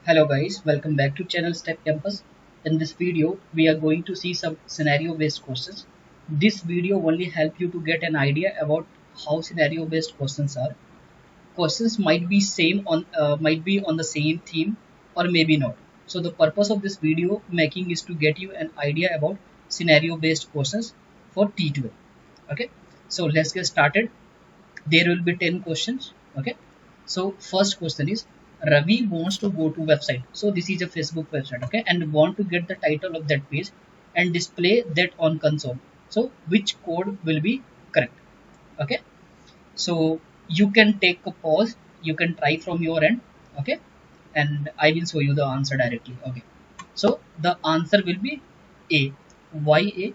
Hello guys, welcome back to channel Step Campus. In this video, we are going to see some scenario-based questions. This video only help you to get an idea about how scenario-based questions are. Questions might be on the same theme or maybe not. So the purpose of this video making is to get you an idea about scenario-based questions for T12. Okay, so let's get started. There will be 10 questions. Okay, so first question is Ravi wants to go to website. So this is a Facebook website, okay, and want to get the title of that page and display that on console. So which code will be correct? Okay, so you can take a pause, you can try from your end, okay, and I will show you the answer directly. Okay, so the answer will be A. Why A?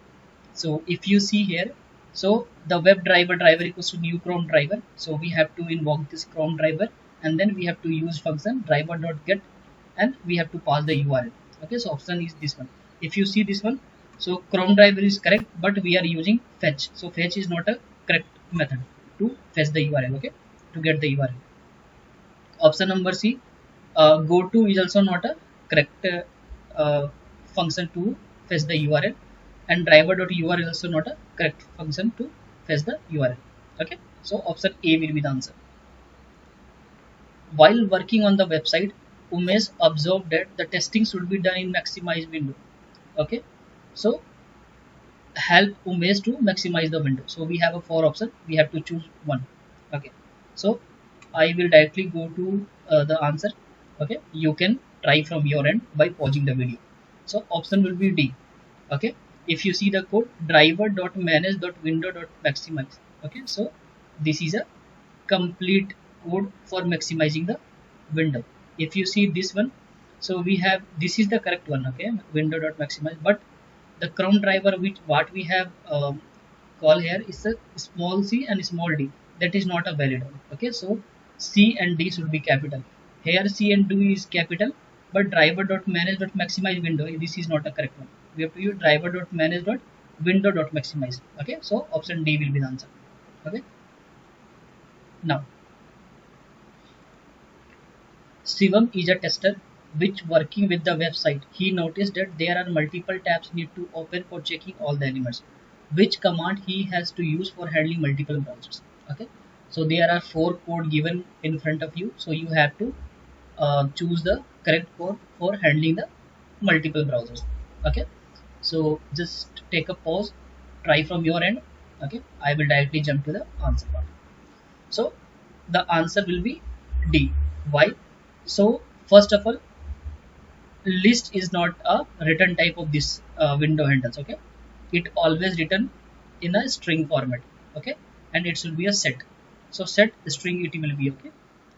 So if you see here, so the web driver equals to new chrome driver. So we have to invoke this chrome driver, and then we have to use function driver.get, and we have to pass the URL. Okay, so option is this one. If you see this one, so chrome driver is correct, but we are using fetch. So fetch is not a correct method to fetch the URL. Okay, to get the URL. Option number C, go to is also not a correct function to fetch the URL, and driver.ur is also not a correct function to fetch the URL. Okay, so option A will be the answer. While working on the website, Umesh observed that the testing should be done in maximize window. Okay, so help Umesh to maximize the window. So we have a four option. We have to choose one. Okay, so I will directly go to the answer. Okay, you can try from your end by pausing the video. So option will be D. Okay, if you see the code driver.manage.window.maximize. Okay, so this is a complete code for maximizing the window. If you see this one, so we have this is the correct one. Okay, window.maximize, but the chrome driver which what we have call here is a small c and small d, that is not a valid one. Okay, so c and d should be capital. Here c and d is capital, but driver.manage.maximize window, this is not a correct one. We have to use driver.manage.window.maximize. Okay, so option D will be the answer. Okay, now Shivam is a tester which working with the website. He noticed that there are multiple tabs need to open for checking all the elements. Which command he has to use for handling multiple browsers? Okay, so there are four code given in front of you. So you have to choose the correct code for handling the multiple browsers. Okay, so just take a pause, try from your end. Okay, I will directly jump to the answer part. So the answer will be D. Why? So first of all, list is not a return type of this window handles. Okay, it always written in a string format. Okay, and it should be a set. So set string it will be. Okay,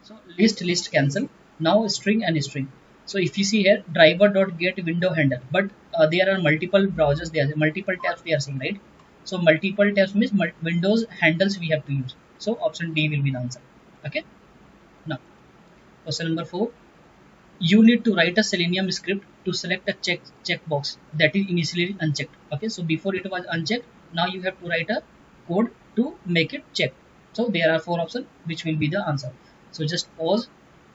so list cancel. Now string and string. So if you see here driver.get window handle, but there are multiple browsers, there are multiple tabs we are seeing, right? So multiple tabs means windows handles we have to use. So option D will be the answer. Okay, now question number 4, you need to write a Selenium script to select a checkbox that is initially unchecked. Okay, so before it was unchecked, now you have to write a code to make it check. So there are four options which will be the answer. So just pause.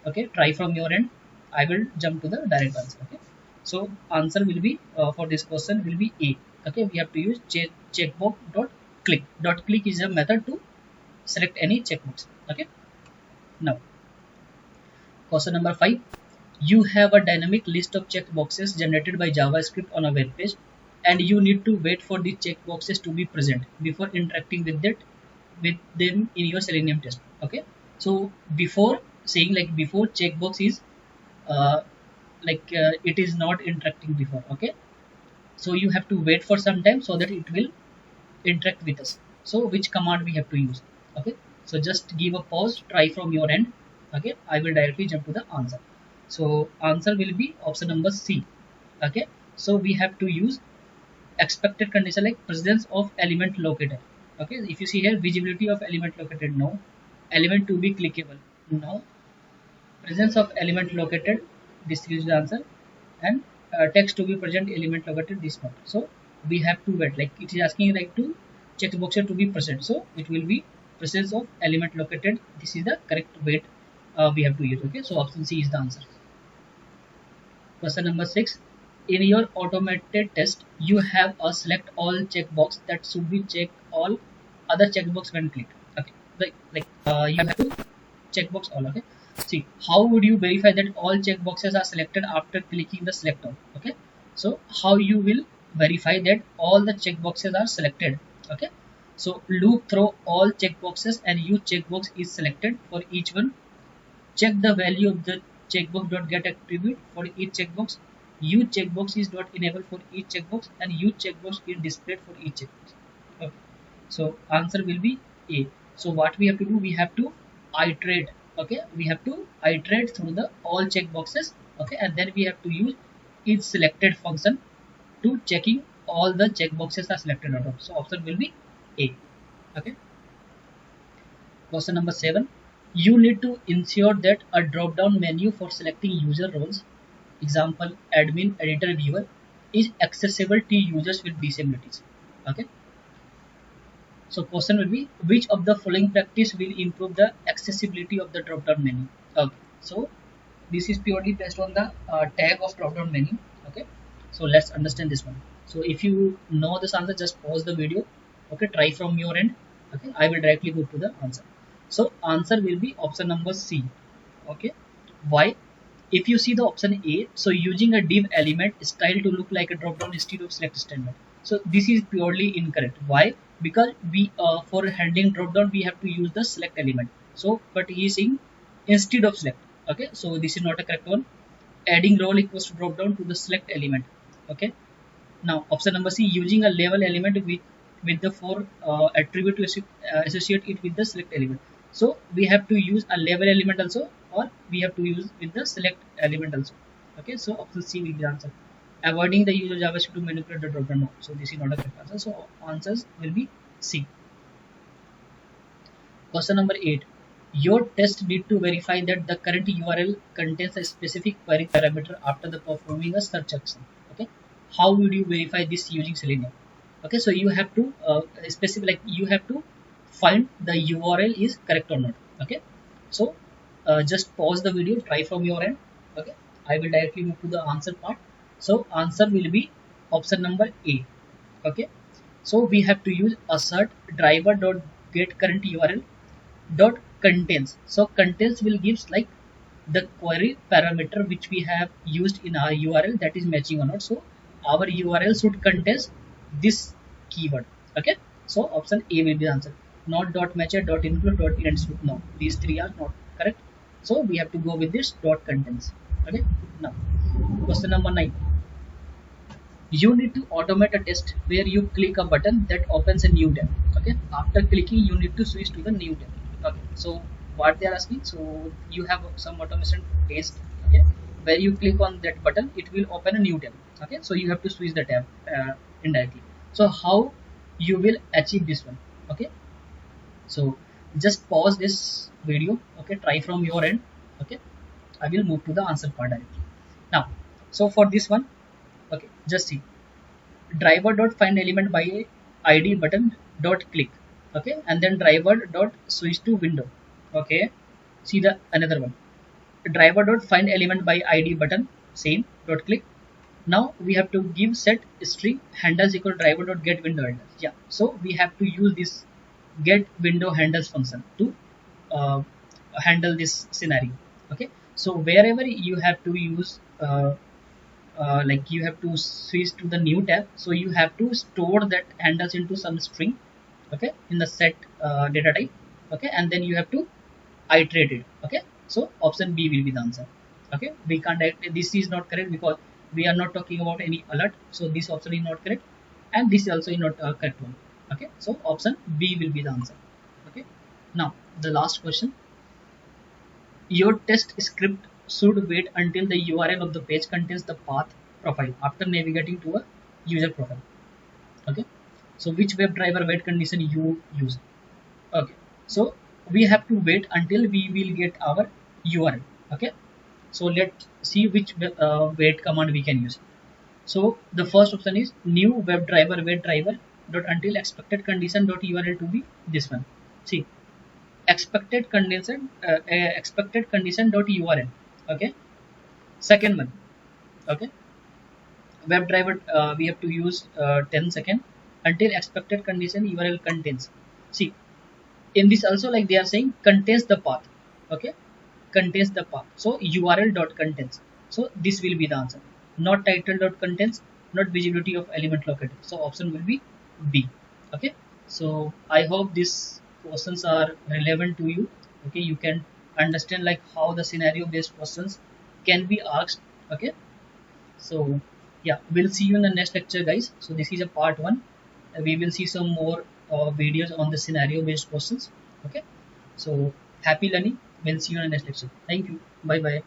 Okay, try from your end. I will jump to the direct answer. Okay, so answer will be for this question will be A. Okay, we have to use checkbox dot click. Dot click is a method to select any checkbox. Okay, now question number 5, you have a dynamic list of checkboxes generated by JavaScript on a web page, and you need to wait for the checkboxes to be present before interacting with them in your Selenium test. Okay, so before saying like before checkbox is it is not interacting before. Okay, so you have to wait for some time so that it will interact with us. So which command we have to use? Okay, so just give a pause, try from your end. Okay, I will directly jump to the answer. So answer will be option number C. Okay, so we have to use expected condition like presence of element located. Okay, if you see here visibility of element located, no. Element to be clickable, no. Presence of element located, this is the answer. And text to be present element located, this one. So we have to wait, like it is asking like to checkbox to be present, so it will be presence of element located. This is the correct wait we have to use. Okay, so option C is the answer. Question number 6. In your automated test, you have a select all checkbox that should be check all other checkbox when clicked. Okay, you have to checkbox all. Okay, see how would you verify that all checkboxes are selected after clicking the select all? Okay, so how you will verify that all the checkboxes are selected? Okay, so loop through all checkboxes and use checkbox is selected for each one. Check the value of the checkbox.get attribute for each checkbox. Use checkbox is not enabled for each checkbox and use checkbox is displayed for each checkbox. Okay. So answer will be A. So what we have to do, we have to iterate. Okay, we have to iterate through the all checkboxes. Okay, and then we have to use each selected function to checking all the checkboxes are selected or not. So option will be A. Okay. Question number 7. You need to ensure that a drop-down menu for selecting user roles, example admin, editor, viewer, is accessible to users with disabilities. Okay. So question will be, which of the following practice will improve the accessibility of the drop-down menu? Okay. So this is purely based on the tag of drop-down menu. Okay. So let's understand this one. So if you know this answer, just pause the video. Okay. Try from your end. Okay. I will directly go to the answer. So answer will be option number C. Okay. Why? If you see the option A, so using a div element style to look like a drop down instead of select standard. So this is purely incorrect. Why? Because we for handling drop down we have to use the select element. So but he is saying instead of select. Okay. So this is not a correct one. Adding role equals to drop down to the select element. Okay. Now option number C, using a label element with the four attribute to associate it with the select element. So we have to use a label element also, or we have to use with the select element also. Okay, so option C will be the answer. Avoiding the use of JavaScript to manipulate the drop down. No, so this is not a correct answer. So answers will be C. Question number 8. Your test need to verify that the current URL contains a specific query parameter after the performing a search action. Okay. How would you verify this using Selenium? Okay, so you have to specify, like you have to find the URL is correct or not. Okay. So just pause the video, try from your end. Okay. I will directly move to the answer part. So answer will be option number A. Okay. So we have to use assert driver dot get current URL dot contains. So contains will gives like the query parameter which we have used in our URL, that is matching or not. So our URL should contains this keyword. Okay. So option A will be the answer. Not dot matcher, dot include, dot ends with. No, these three are not correct. So we have to go with this dot contains. Okay. Now question number 9. You need to automate a test where you click a button that opens a new tab. Okay, after clicking you need to switch to the new tab. Okay, so what they are asking, so you have some automation test. Okay, where you click on that button it will open a new tab. Okay, so you have to switch the tab indirectly. So how you will achieve this one? Okay, so just pause this video. Okay, try from your end. Okay, I will move to the answer part directly now. So for this one, okay, just see driver dot find element by id button dot click. Okay, and then driver dot switch to window. Okay, see the another one, driver dot find element by id button, same dot click. Now we have to give set string handles equal driver dot get window handles. Yeah, so we have to use this get window handles function to uh, handle this scenario. Okay, so wherever you have to use like you have to switch to the new tab, so you have to store that handles into some string. Okay, in the set data type. Okay, and then you have to iterate it. Okay, so option B will be the answer. Okay, we can't this is not correct because we are not talking about any alert, so this option is not correct, and this is also not correct one. Okay, so option B will be the answer. Okay, now the last question. Your test script should wait until the URL of the page contains the path profile after navigating to a user profile. Okay. So which WebDriver wait condition you use? Okay. So we have to wait until we will get our URL. Okay. So let's see which wait command we can use. So the first option is new WebDriver wait driver dot until expected condition dot URL to be this one. See, expected condition dot URL. Okay, second one, Okay, WebDriver we have to use 10 second until expected condition URL contains. See, in this also like they are saying contains the path. Okay, contains the path. So URL dot contains. So this will be the answer. Not title dot contains, not visibility of element located. So option will be B. Okay. So I hope these questions are relevant to you. Okay, you can understand like how the scenario based questions can be asked. Okay. So yeah, we'll see you in the next lecture, guys. So this is a part one. We will see some more videos on the scenario based questions. Okay. So happy learning. We'll see you in the next lecture. Thank you. Bye bye.